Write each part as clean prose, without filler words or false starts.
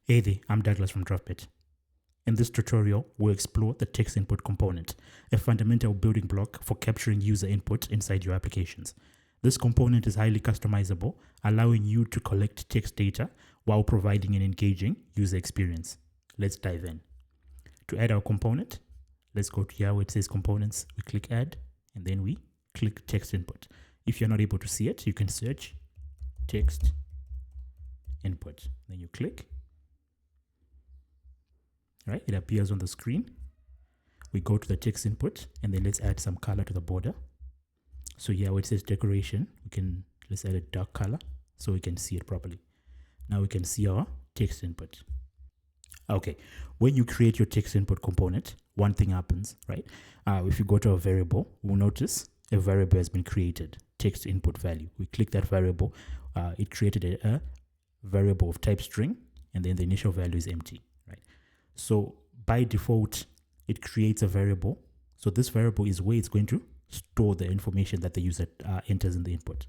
Hey there, I'm Douglas from Draftbit. In this tutorial, we'll explore the text input component, a fundamental building block for capturing user input inside your applications. This component is highly customizable, allowing you to collect text data while providing an engaging user experience. Let's dive in. To add our component, let's go to here where it says components, we click add, and then we click text input. If you're not able to see it, you can search text input. Then you click. Right, it appears on the screen. We go to the text input and then let's add some color to the border. So here where it says decoration, let's add a dark color so we can see it properly. Now we can see our text input. Okay, when you create your text input component, one thing happens, right? If you go to a variable, we'll notice a variable has been created, text input value. We click that variable, it created a variable of type string, and then the initial value is empty, right? So by default, it creates a variable. So this variable is where it's going to store the information that the user enters in the input,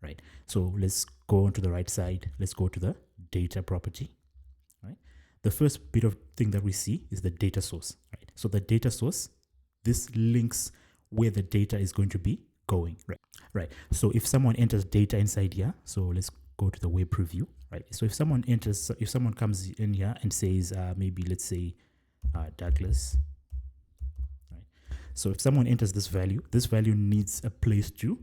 right? So let's go on to the right side. Let's go to the data property, right? The first bit of thing that we see is the data source, right? So the data source, this links where the data is going to be going, right? So if someone enters data inside here, so let's go to the web preview, right? So if someone comes in here and says, maybe let's say Douglas, right? So if someone enters this value needs a place to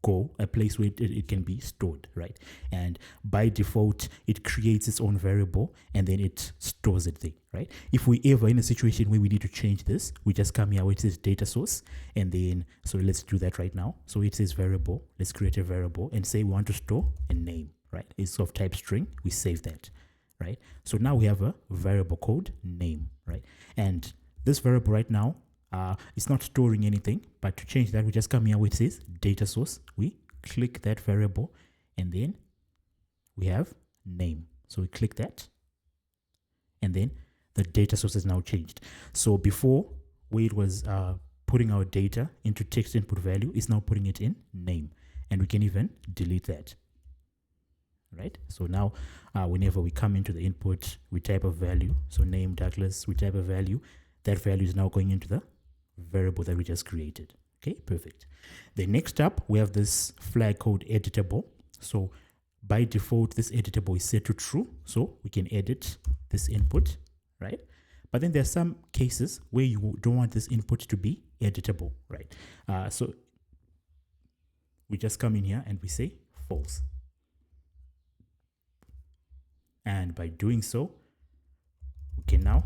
go, a place where it can be stored, right? And by default, it creates its own variable and then it stores it there, right? If we ever in a situation where we need to change this, we just come here where it says data source, and then, so let's do that right now. So it says variable, let's create a variable and say we want to store a name, right? It's of type string, we save that, right? So now we have a variable called name, right? And this variable right now, it's not storing anything, but to change that, we just come here where it says data source, we click that variable, and then we have name. So we click that, and then the data source is now changed. So before, where it was putting our data into text input value, is now putting it in name, and we can even delete that, right? So now whenever we come into the input, we type a value, so name Douglas, we type a value, that value is now going into the variable that we just created. Okay, perfect. Then next up, we have this flag called editable. So by default, this editable is set to true, so we can edit this input, right? But then there are some cases where you don't want this input to be editable, right? So we just come in here and we say false. And by doing so, we can now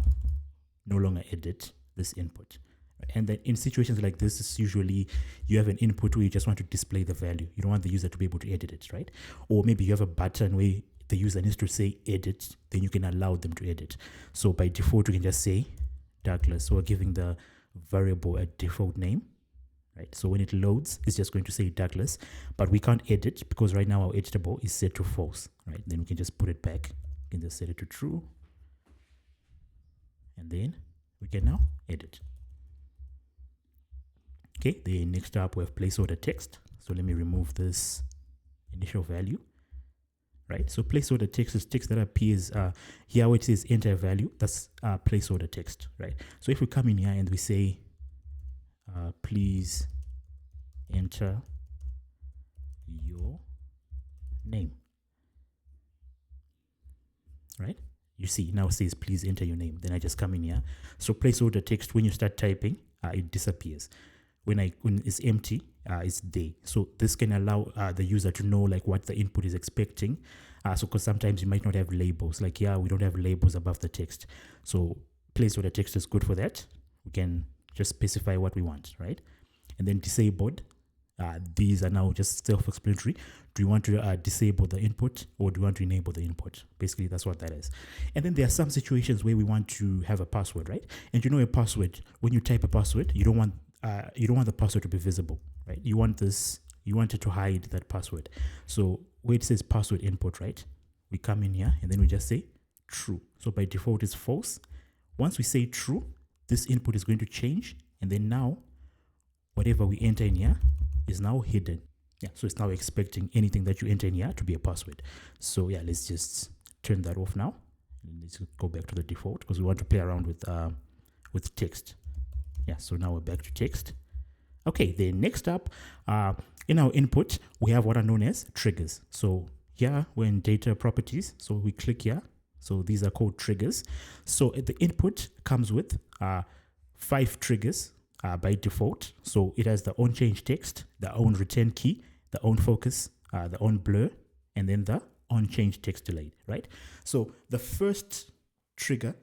no longer edit this input. And then in situations like this, it's usually you have an input where you just want to display the value. You don't want the user to be able to edit it, right? Or maybe you have a button where the user needs to say edit, then you can allow them to edit. So by default, you can just say Douglas. So we're giving the variable a default name, right? So when it loads, it's just going to say Douglas, but we can't edit because right now our editable is set to false, right? Then we can just put it back. We can just set it to true. And then we can now edit. Okay, then next up we have placeholder text. So let me remove this initial value, right? So placeholder text is text that appears here where it says enter value, that's placeholder text, right? So if we come in here and we say, please enter your name, right? You see, now it says, please enter your name. Then I just come in here. So placeholder text, when you start typing, it disappears. When it's empty, it's there. So this can allow the user to know like what the input is expecting. So because sometimes you might not have labels. Like here, we don't have labels above the text. So placeholder text is good for that. We can just specify what we want, right? And then disabled. These are now just self-explanatory. Do you want to disable the input or do you want to enable the input? Basically, that's what that is. And then there are some situations where we want to have a password, right? And you know a password, when you type a password, you don't want the password to be visible, right? You want it to hide that password. So where it says password input, right? We come in here and then we just say true. So by default it's false. Once we say true, this input is going to change. And then now whatever we enter in here is now hidden. Yeah, so it's now expecting anything that you enter in here to be a password. So yeah, let's just turn that off now. Let's go back to the default because we want to play around with text. Yeah, so now we're back to text. Okay, then next up, in our input, we have what are known as triggers. So here we're in data properties. So we click here. So these are called triggers. So the input comes with 5 triggers by default. So it has the on change text, the on return key, the on focus, the on blur, and then the on change text delay, right? So the first trigger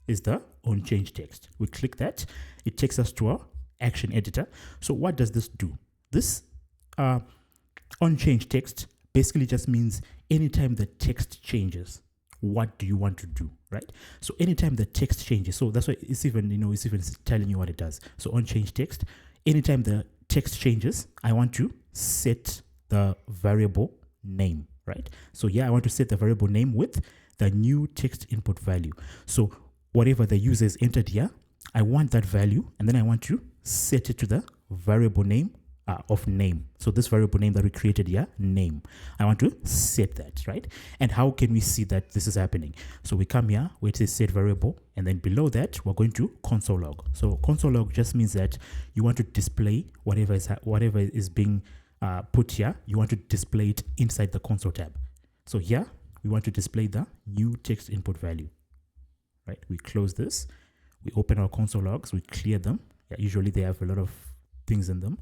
is the on change text. We click that, it takes us to our action editor. So what does this do? This on change text basically just means anytime the text changes, what do you want to do, right? So anytime the text changes, so that's why it's even, it's even telling you what it does. So on change text, anytime the text changes, I want to set the variable name, right? So yeah, I want to set the variable name with the new text input value. So whatever the user has entered here, I want that value, and then I want to set it to the variable name of name. So this variable name that we created here, name, I want to set that, right? And how can we see that this is happening? So we come here where it says set variable, and then below that we're going to console log. So console log just means that you want to display whatever is being put here. You want to display it inside the console tab. So here we want to display the new text input value, right? We close this, we open our console logs, we clear them. Yeah, usually they have a lot of things in them.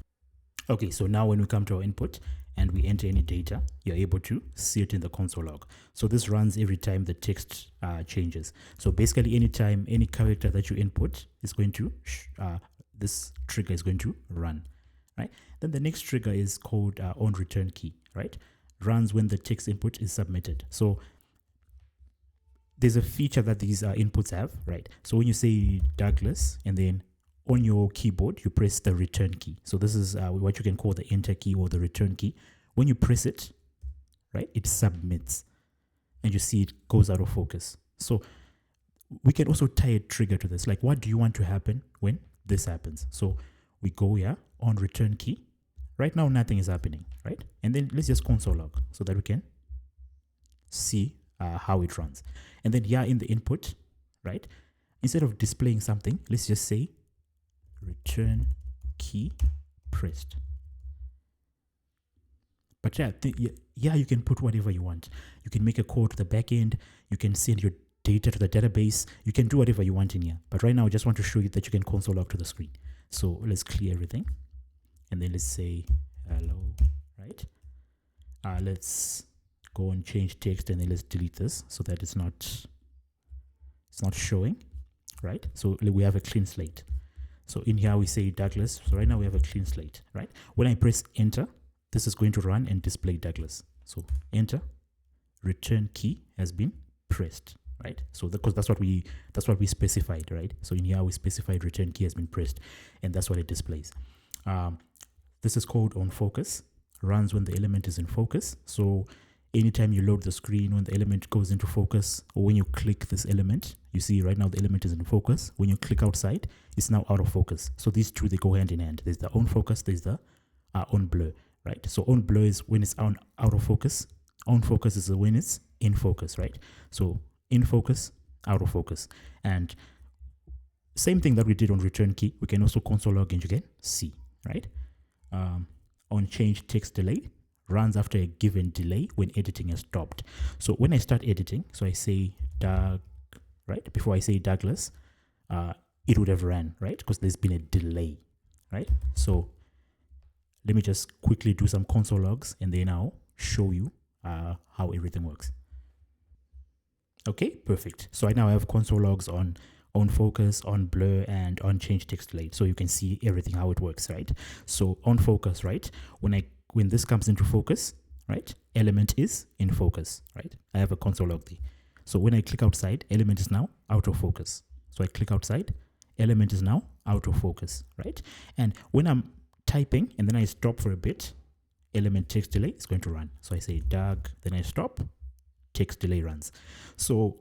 Okay, so now when we come to our input and we enter any data, you're able to see it in the console log. So this runs every time the text changes. So basically anytime any character that you input is going to, this trigger is going to run, right? Then the next trigger is called on return key, right? Runs when the text input is submitted. So there's a feature that these inputs have, right? So when you say Douglas and then on your keyboard, you press the return key. So this is what you can call the enter key or the return key. When you press it, right, it submits and you see it goes out of focus. So we can also tie a trigger to this. Like, what do you want to happen when this happens? So we go here on return key. Right now, nothing is happening, right? And then let's just console log so that we can see how it runs. And then here in the input, right, instead of displaying something, let's just say return key pressed. But yeah, you can put whatever you want. You can make a call to the backend. You can send your data to the database. You can do whatever you want in here. But right now, I just want to show you that you can console log to the screen. So let's clear everything. And then let's say hello, right? Let's go and change text, and then let's delete this so that it's not showing, right? So we have a clean slate. So in here we say Douglas. So right now we have a clean slate, right? When I press enter, this is going to run and display Douglas. So enter, return key has been pressed, right? So because that's what we specified, right? So in here we specified return key has been pressed, and that's what it displays. This is called on focus, runs when the element is in focus. So anytime you load the screen, when the element goes into focus, or when you click this element, you see right now the element is in focus. When you click outside, it's now out of focus. So these two, they go hand in hand. There's the on focus, there's the on blur, right? So on blur is when it's out of focus. On focus is when it's in focus, right? So in focus, out of focus. And same thing that we did on return key, we can also console log and you can see, right? On change text delay, runs after a given delay when editing has stopped. So when I start editing, so I say Doug, right? Before I say Douglas, it would have ran, right? Because there's been a delay, right? So let me just quickly do some console logs and then I'll show you how everything works. Okay, perfect. So I now have console logs on focus, on blur, and on change text delay. So you can see everything, how it works, right? So on focus, right? When this comes into focus, right, element is in focus, right? I have a console log there. So when I click outside, element is now out of focus. So I click outside, element is now out of focus, right? And when I'm typing and then I stop for a bit, element text delay is going to run. So I say Doug, then I stop, text delay runs. So,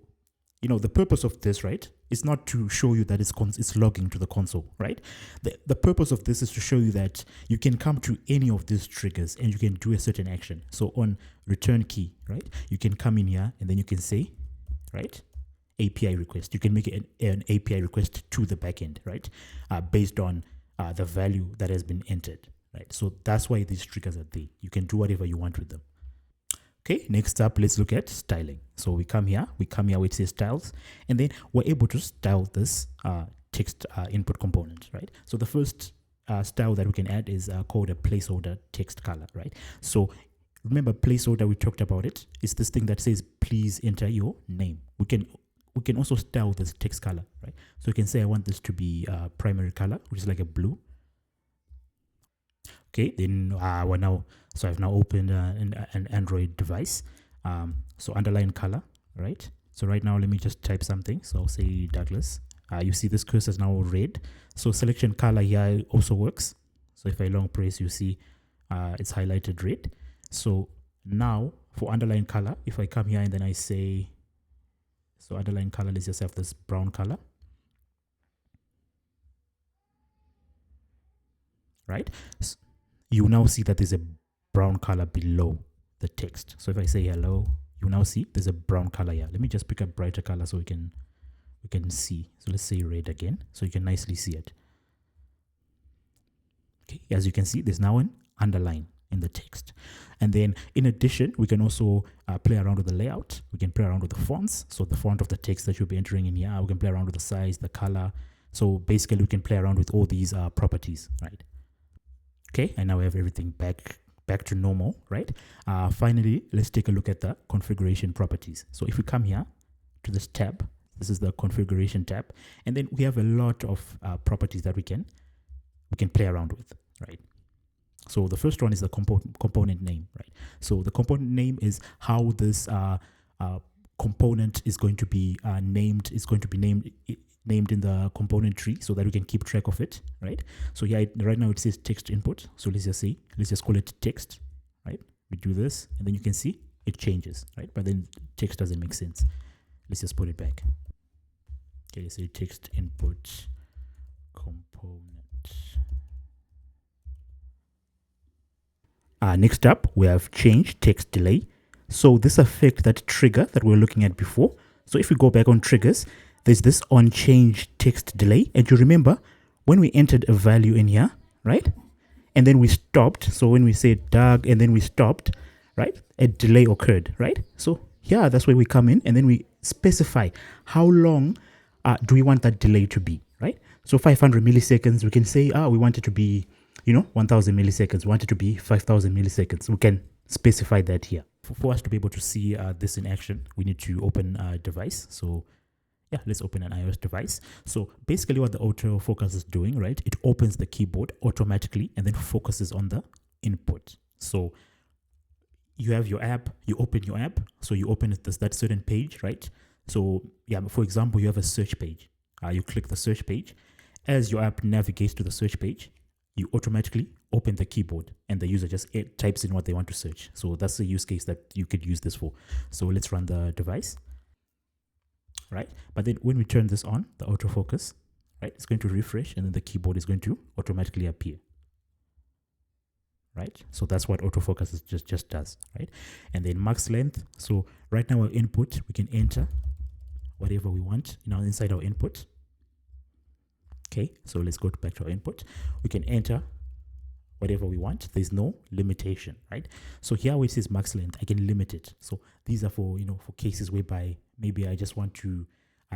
the purpose of this, right, it's not to show you that it's logging to the console, right? The purpose of this is to show you that you can come to any of these triggers and you can do a certain action. So on return key, right, you can come in here and then you can say, right, API request. You can make an API request to the backend, right, based on the value that has been entered, right? So that's why these triggers are there. You can do whatever you want with them. Okay, next up, let's look at styling. So we come here where it says styles, and then we're able to style this text input component, right? So the first style that we can add is called a placeholder text color, right? So remember placeholder, we talked about it. It's this thing that says, please enter your name. We can also style this text color, right? So you can say, I want this to be primary color, which is like a blue. Okay, then I've now opened an Android device. So underline color, right? So right now, let me just type something. So I'll say Douglas. You see this cursor is now red. So selection color here also works. So if I long press, you see it's highlighted red. So now for underline color, if I come here and then I say, so underline color, let's just have this brown color. Right? So you now see that there's a brown color below the text. So if I say hello, you now see there's a brown color here. Let me just pick a brighter color so we can see. So let's say red again, so you can nicely see it. Okay, as you can see, there's now an underline in the text. And then in addition, we can also play around with the layout. We can play around with the fonts. So the font of the text that you'll be entering in here, we can play around with the size, the color. So basically we can play around with all these properties, right? Okay, and now we have everything back to normal, right? Finally, let's take a look at the configuration properties. So if we come here to this tab, this is the configuration tab, and then we have a lot of properties that we can play around with, right? So the first one is the component name, right? So the component name is how this component is going to be named. It's going to be named in the component tree so that we can keep track of it, right? So yeah, right now it says text input. So let's just call it text, right? We do this and then you can see it changes, right? But then text doesn't make sense. Let's just put it back. Okay, let's say text input component. Next up, we have change text delay. So this affects that trigger that we were looking at before. So if we go back on triggers, there's this on change text delay. And you remember when we entered a value in here, right? And then we stopped. So when we said Doug and then we stopped, right? A delay occurred, right? So yeah, that's where we come in and then we specify how long do we want that delay to be, right? So 500 milliseconds, we can say, we want it to be, 1000 milliseconds, we want it to be 5000 milliseconds. We can specify that here. For us to be able to see this in action, we need to open a device. So yeah, let's open an iOS device. So basically what the autofocus is doing, right? It opens the keyboard automatically and then focuses on the input. So you have your app, you open your app. So you open that certain page, right? So yeah, for example, you have a search page. You click the search page. As your app navigates to the search page, you automatically open the keyboard and the user just types in what they want to search. So that's the use case that you could use this for. So let's run the device, right? But then when we turn this on, the autofocus, right, it's going to refresh and then the keyboard is going to automatically appear, right? So that's what autofocus just does, right? And then max length. So right now our input, we can enter whatever we want inside our input. Okay, so let's go back to our input. We can enter whatever we want. There's no limitation, right? So here where it says max length, I can limit it. So these are for, for cases whereby maybe I just want to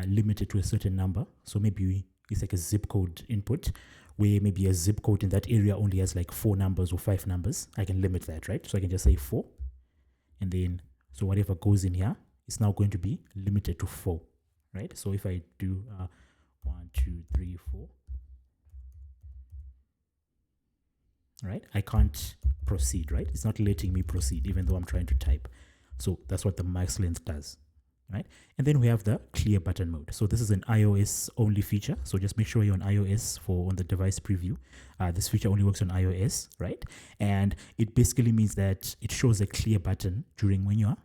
limit it to a certain number. So maybe it's like a zip code input where maybe a zip code in that area only has like 4 numbers or 5 numbers. I can limit that, right? So I can just say 4. And then, so whatever goes in here is now going to be limited to 4, right? So if I do 1, 2, 3, 4, right? I can't proceed, right? It's not letting me proceed even though I'm trying to type. So that's what the max length does, right? And then we have the clear button mode. So this is an iOS only feature. So just make sure you're on iOS on the device preview. This feature only works on iOS, right? And it basically means that it shows a clear button during when you're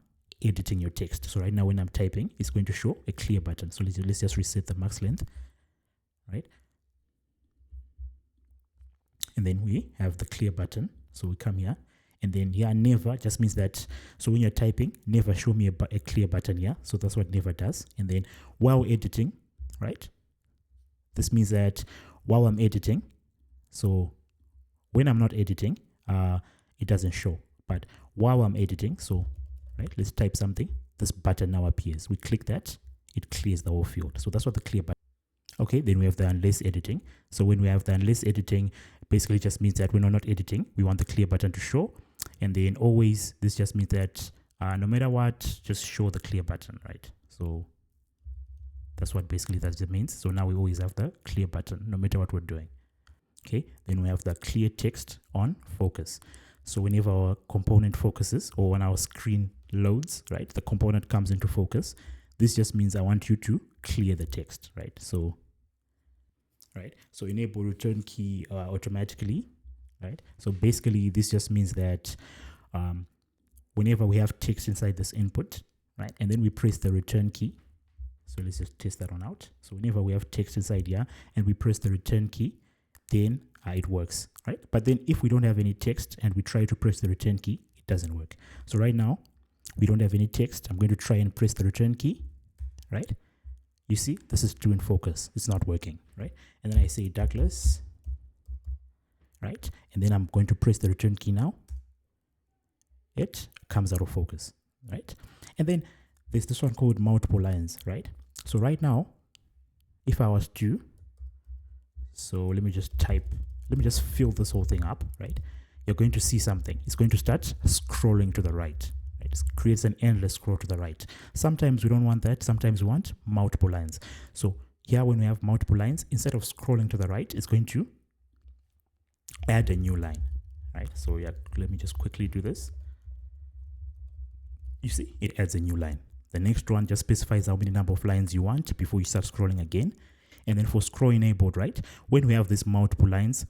editing your text. So right now when I'm typing, it's going to show a clear button. So let's just reset the max length, right? And then we have the clear button. So we come here, and then here never just means that, so when you're typing, never show me a clear button here. So that's what never does. And then while editing, right? This means that while I'm editing, so when I'm not editing, it doesn't show. But while I'm editing, so right, let's type something. This button now appears. We click that, it clears the whole field. So that's what the clear button. Okay, then we have the unless editing. So when we have the unless editing, basically just means that when we're not editing, we want the clear button to show. And then always, this just means that no matter what, just show the clear button, right? So that's what basically that just means. So now we always have the clear button, no matter what we're doing. Okay, then we have the clear text on focus. So whenever our component focuses, or when our screen loads, right, the component comes into focus, this just means I want you to clear the text, right? So, right, so enable return key automatically, right? So basically this just means that whenever we have text inside this input, right, and then we press the return key. So let's just test that one out. So whenever we have text inside here and we press the return key, then it works, right? But then if we don't have any text and we try to press the return key, it doesn't work. So right now, we don't have any text. I'm going to try and press the return key, right? You see, this is in focus. It's not working, right? And then I say Douglas, right? And then I'm going to press the return key now. It comes out of focus, right? And then there's this one called multiple lines, right? So right now, if I was to, so let me just fill this whole thing up, right? You're going to see something. It's going to start scrolling to the right. Right? It creates an endless scroll to the right. Sometimes we don't want that. Sometimes we want multiple lines. So here, when we have multiple lines, instead of scrolling to the right, it's going to add a new line, right? So yeah, let me just quickly do this. You see, it adds a new line. The next one just specifies how many number of lines you want before you start scrolling again. And then for scroll enabled, right? When we have these multiple lines,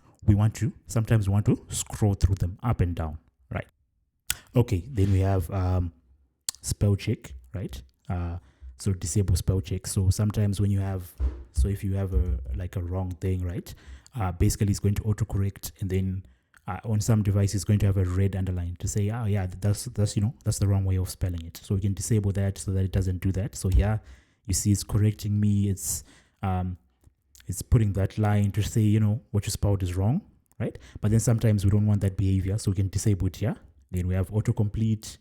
sometimes we want to scroll through them up and down, right? Okay, then we have spell check, right? So disable spell check. So sometimes when you have, so if you have a wrong thing, right? Basically it's going to autocorrect, and then on some devices it's going to have a red underline to say, oh yeah, that's the wrong way of spelling it. So we can disable that so that it doesn't do that. So yeah, you see it's correcting me. It's putting that line to say, what you spelled is wrong, right? But then sometimes we don't want that behavior, so we can disable it here. Then we have autocomplete.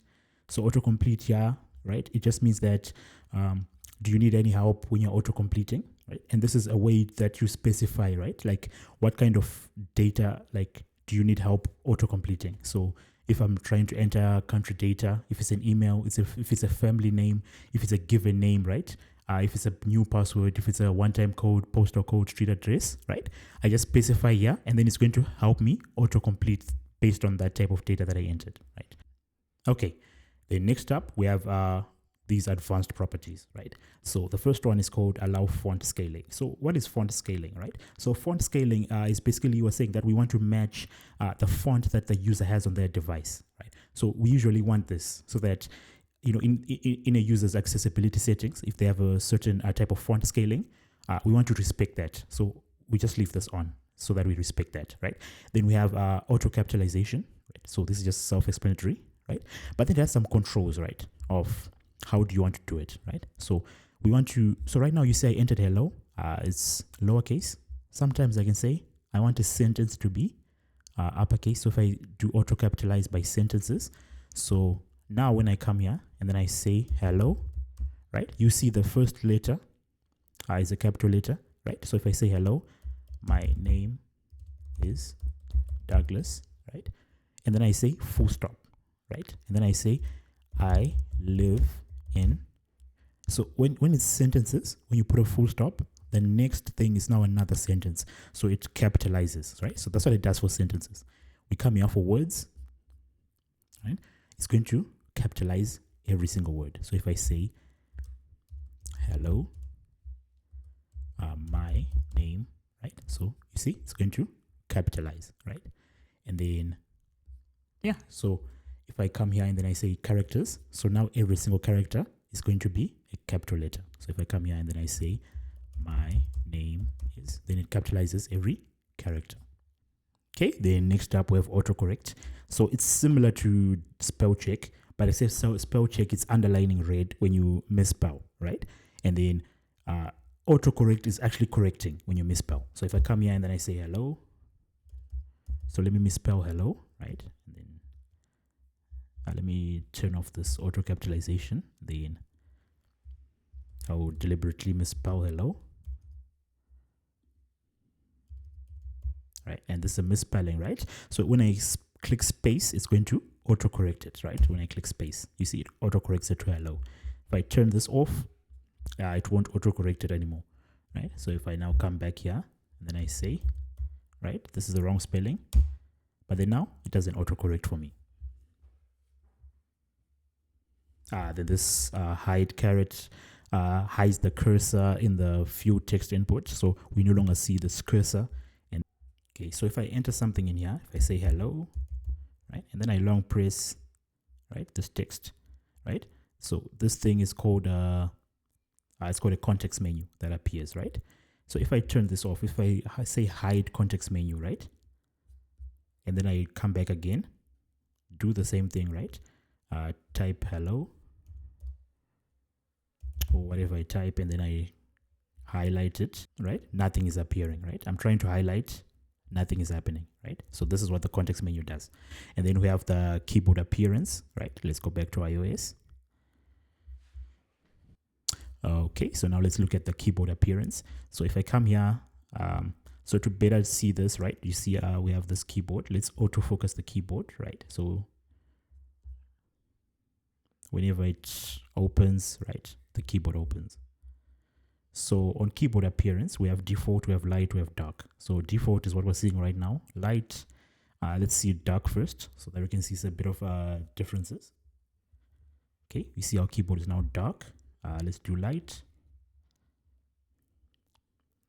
So autocomplete here, right? It just means that do you need any help when you're autocompleting, right? And this is a way that you specify, right? Like what kind of data, like do you need help autocompleting? So if I'm trying to enter country data, if it's an email, if it's a family name, if it's a given name, right? If it's a new password, if it's a one-time code, postal code, street address, right? I just specify here, and then it's going to help me autocomplete based on that type of data that I entered, right? Okay, then next up, we have these advanced properties, right? So the first one is called allow font scaling. So what is font scaling, right? So font scaling is basically you are saying that we want to match the font that the user has on their device, right? So we usually want this so that in a user's accessibility settings, if they have a certain type of font scaling, we want to respect that. So we just leave this on so that we respect that, right? Then we have auto capitalization, right? So this is just self-explanatory, right? But then there's some controls, right? Of how do you want to do it, right? So so right now you say I entered hello, it's lowercase. Sometimes I can say I want a sentence to be uppercase. So if I do auto capitalize by sentences, so now when I come here and then I say hello, right? You see the first letter is a capital letter, right? So if I say hello, my name is Douglas, right? And then I say full stop, right? And then I say I live in. So when it's sentences, when you put a full stop, the next thing is now another sentence. So it capitalizes, right? So that's what it does for sentences. We come here for words, right? It's going to capitalize every single word. So if I say hello, my name, right? So you see, it's going to capitalize, right? And then, yeah, so If I come here and then I say characters, so now every single character is going to be a capital letter. So if I come here and then I say my name is, then it capitalizes every character. Okay, then next up we have autocorrect. So it's similar to spell check, but except spell check, it's underlining red when you misspell, right? And then autocorrect is actually correcting when you misspell. So if I come here and then I say hello, so let me misspell hello, right? And then let me turn off this auto capitalization. Then I will deliberately misspell hello. Right, and this is a misspelling, right? So when I click space, it's going to autocorrect it, right? When I click space, you see it autocorrects it to hello. If I turn this off, it won't autocorrect it anymore, right? So if I now come back here and then I say, right, this is the wrong spelling, but then now it doesn't autocorrect for me. Then this hide caret hides the cursor in the view text input, so we no longer see this cursor. Okay, so if I enter something in here, if I say hello, right, and then I long press, right, this text, right, so this thing is called it's called a context menu that appears, right? So if I turn this off, if I say hide context menu, right, and then I come back again, do the same thing, right? Type hello or whatever I type, and then I highlight it, right? Nothing is appearing, right? I'm trying to highlight, nothing is happening, right? So this is what the context menu does. And then we have the keyboard appearance, right? Let's go back to iOS. Okay, so now let's look at the keyboard appearance. So if I come here, so to better see this, right, you see we have this keyboard. Let's autofocus the keyboard, right? So whenever it opens, right, the keyboard opens. So on keyboard appearance, we have default, we have light, we have dark. So default is what we're seeing right now. Light, let's see dark first, so that we can see a bit of differences. Okay, we see our keyboard is now dark. Let's do light.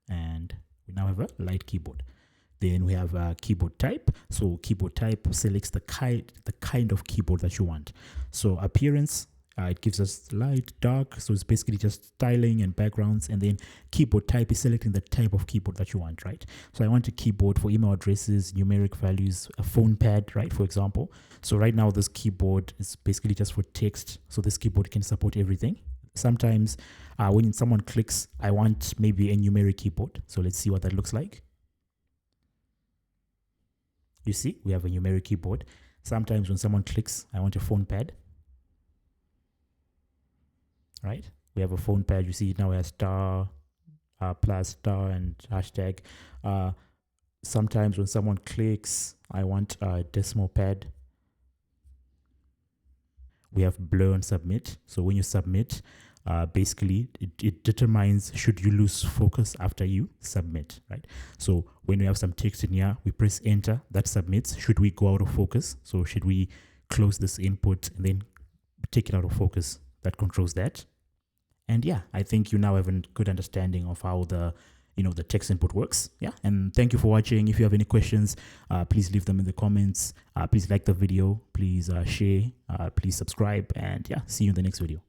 And we now have a light keyboard. Then we have keyboard type. So keyboard type selects the kind of keyboard that you want. So appearance, it gives us light, dark, so it's basically just styling and backgrounds. And then keyboard type is selecting the type of keyboard that you want, right? So I want a keyboard for email addresses, numeric values, a phone pad, right, for example. So right now this keyboard is basically just for text, so this keyboard can support everything. Sometimes when someone clicks, I want maybe a numeric keyboard. So let's see what that looks like. You see, we have a numeric keyboard. Sometimes when someone clicks, I want a phone pad. Right? We have a phone pad. You see it now has star, plus, star, and hashtag. Sometimes when someone clicks, I want a decimal pad. We have blur and submit. So when you submit, basically it determines should you lose focus after you submit, right? So when we have some text in here, we press enter, that submits. Should we go out of focus? So should we close this input and then take it out of focus? That controls that. And yeah, I think you now have a good understanding of how the text input works. Yeah, and thank you for watching. If you have any questions, please leave them in the comments. Please like the video, please share, please subscribe, and yeah, see you in the next video.